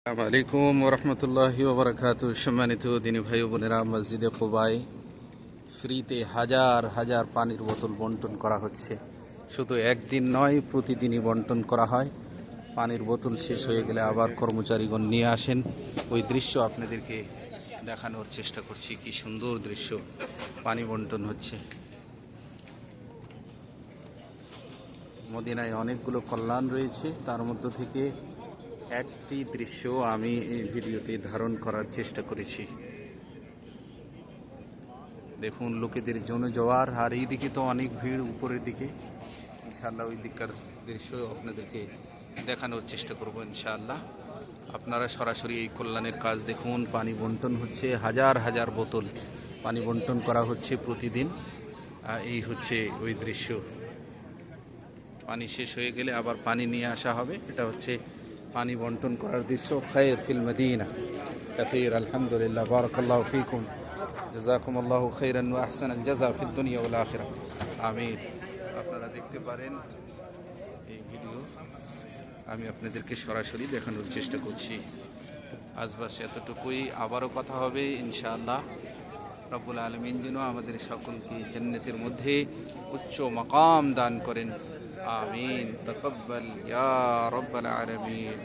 আসসালামু আলাইকুম ওরহমতুল্লাহি ওবরাকাতু। সম্মানিত দিনী ভাই বোনেরা, মসজিদে কুবায় ফ্রিতে হাজার হাজার পানির বোতল বন্টন করা হচ্ছে। শুধু একদিন নয়, প্রতিদিনই বন্টন করা হয়। পানির বোতল শেষ হয়ে গেলে আবার কর্মচারীগণ নিয়ে আসেন। ওই দৃশ্য আপনাদেরকে দেখানোর চেষ্টা করছি। কি সুন্দর দৃশ্য, পানি বন্টন হচ্ছে। মদিনায় অনেকগুলো কল্যাণ রয়েছে, তার মধ্য থেকে একটি দৃশ্য আমি এই ভিডিওতে ধারণ করার চেষ্টা করেছি। দেখুন লোকেদের জনজোয়ার, আর এই দিকে তো অনেক ভিড় উপরের দিকে। ইনশাআল্লাহ ওই দিককার দৃশ্য আপনাদেরকে দেখানোর চেষ্টা করব ইনশাআল্লাহ। আপনারা সরাসরি এই কল্যাণের কাজ দেখুন। পানি বন্টন হচ্ছে, হাজার হাজার বোতল পানি বন্টন করা হচ্ছে প্রতিদিন। এই হচ্ছে ওই দৃশ্য। পানি শেষ হয়ে গেলে আবার পানি নিয়ে আসা হবে। এটা হচ্ছে পানি বন্টন করার দৃশ্য। খায়র ফিল মদিনা কাসীর। আলহামদুলিল্লাহ, বারাকাল্লাহু ফীকুম, জাযাকুমুল্লাহু খাইরান ওয়া আহসানাল জাযা ফিদ দুনিয়া ওয়াল আখিরাহ। আমিন। আপনারা দেখতে পারেন এই ভিডিও আমি আপনাদেরকে সরাসরি দেখানোর চেষ্টা করছি। আজ বাস এতটুকুই, আবারও কথা হবে ইনশাআল্লাহ। রব্বুল আলামিন যেন আমাদের সকলকে জান্নাতের মধ্যে উচ্চ মাকাম দান করেন। আমিন। তাকাব্বাল ইয়া রাব্বাল আলামিন।